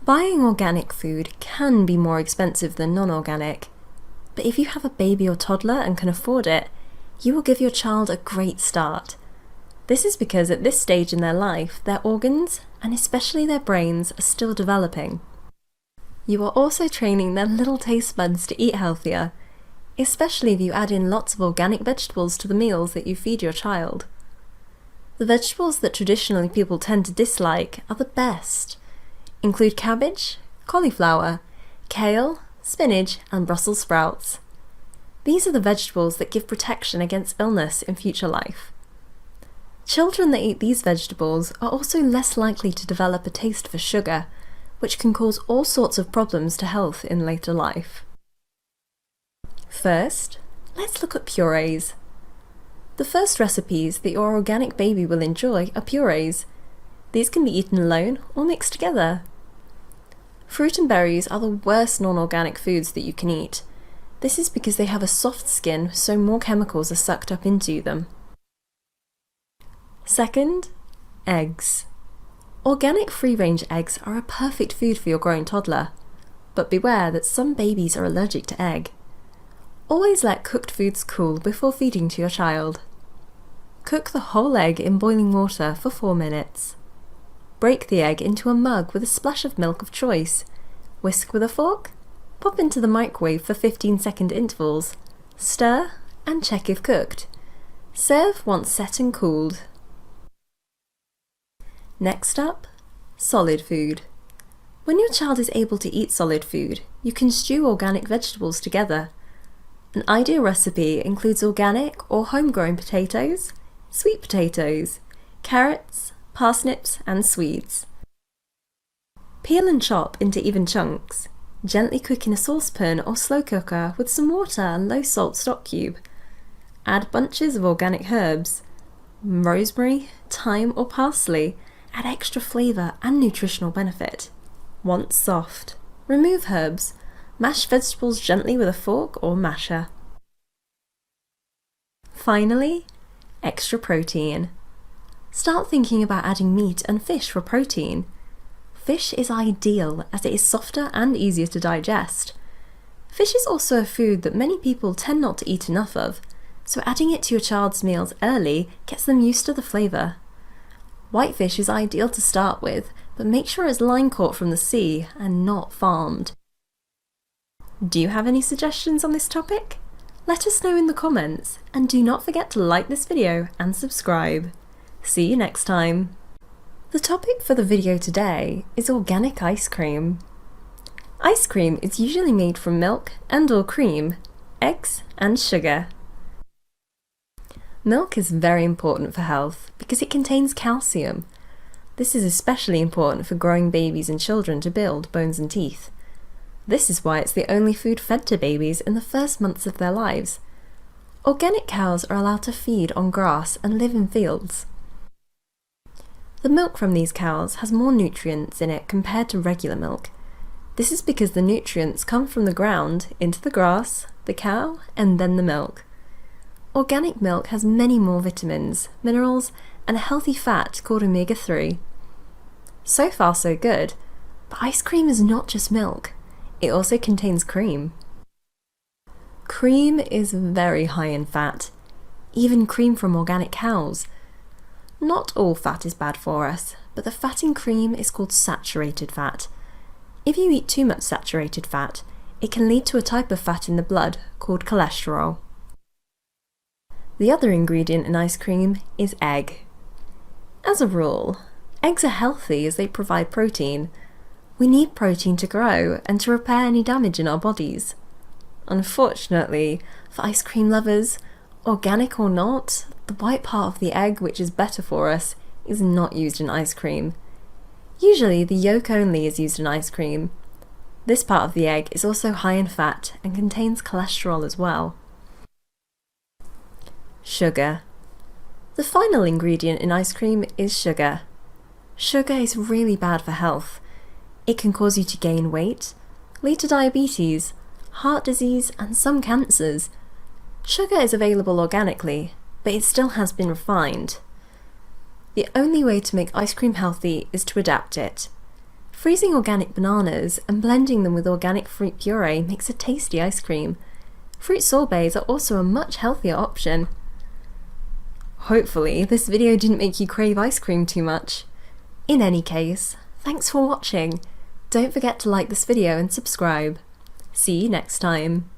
Buying organic food can be more expensive than non-organic, but if you have a baby or toddler and can afford it, you will give your child a great start. This is because at this stage in their life, their organs, and especially their brains, are still developing. You are also training their little taste buds to eat healthier, especially if you add in lots of organic vegetables to the meals that you feed your child. The vegetables that traditionally people tend to dislike are the best. Include cabbage, cauliflower, kale, spinach, and Brussels sprouts. These are the vegetables that give protection against illness in future life. Children that eat these vegetables are also less likely to develop a taste for sugar, which can cause all sorts of problems to health in later life. First, let's look at purees. The first recipes that your organic baby will enjoy are purees. These can be eaten alone or mixed together. Fruit and berries are the worst non-organic foods that you can eat. This is because they have a soft skin, so more chemicals are sucked up into them. Second, eggs. Organic free-range eggs are a perfect food for your growing toddler, but beware that some babies are allergic to egg. Always let cooked foods cool before feeding to your child. Cook the whole egg in boiling water for 4 minutes. Break the egg into a mug with a splash of milk of choice. Whisk with a fork. Pop into the microwave for 15-second intervals. Stir and check if cooked. Serve once set and cooled. Next up, solid food. When your child is able to eat solid food, you can stew organic vegetables together. An ideal recipe includes organic or homegrown potatoes, sweet potatoes, carrots, parsnips, and swedes. Peel and chop into even chunks. Gently cook in a saucepan or slow cooker with some water and low-salt stock cube. Add bunches of organic herbs. Rosemary, thyme, or parsley add extra flavour and nutritional benefit. Once soft, remove herbs. Mash vegetables gently with a fork or masher. Finally, extra protein. Start thinking about adding meat and fish for protein. Fish is ideal as it is softer and easier to digest. Fish is also a food that many people tend not to eat enough of, so adding it to your child's meals early gets them used to the flavour. Whitefish is ideal to start with, but make sure it's line caught from the sea and not farmed. Do you have any suggestions on this topic? Let us know in the comments, and do not forget to like this video and subscribe. See you next time! The topic for the video today is organic ice cream. Ice cream is usually made from milk and/or cream, eggs, and sugar. Milk is very important for health because it contains calcium. This is especially important for growing babies and children to build bones and teeth. This is why it's the only food fed to babies in the first months of their lives. Organic cows are allowed to feed on grass and live in fields. The milk from these cows has more nutrients in it compared to regular milk. This is because the nutrients come from the ground into the grass, the cow, and then the milk. Organic milk has many more vitamins, minerals, and a healthy fat called omega-3. So far so good, but ice cream is not just milk. It also contains cream. Cream is very high in fat, even cream from organic cows. Not all fat is bad for us, but the fat in cream is called saturated fat. If you eat too much saturated fat, it can lead to a type of fat in the blood called cholesterol. The other ingredient in ice cream is egg. As a rule, eggs are healthy as they provide protein. We need protein to grow and to repair any damage in our bodies. Unfortunately, for ice cream lovers, organic or not, the white part of the egg, which is better for us, is not used in ice cream. Usually the yolk only is used in ice cream. This part of the egg is also high in fat and contains cholesterol as well. Sugar. The final ingredient in ice cream is sugar. Sugar is really bad for health. It can cause you to gain weight, lead to diabetes, heart disease, and some cancers. Sugar is available organically, but it still has been refined. The only way to make ice cream healthy is to adapt it. Freezing organic bananas and blending them with organic fruit puree makes a tasty ice cream. Fruit sorbets are also a much healthier option. Hopefully, this video didn't make you crave ice cream too much. In any case, thanks for watching. Don't forget to like this video and subscribe. See you next time.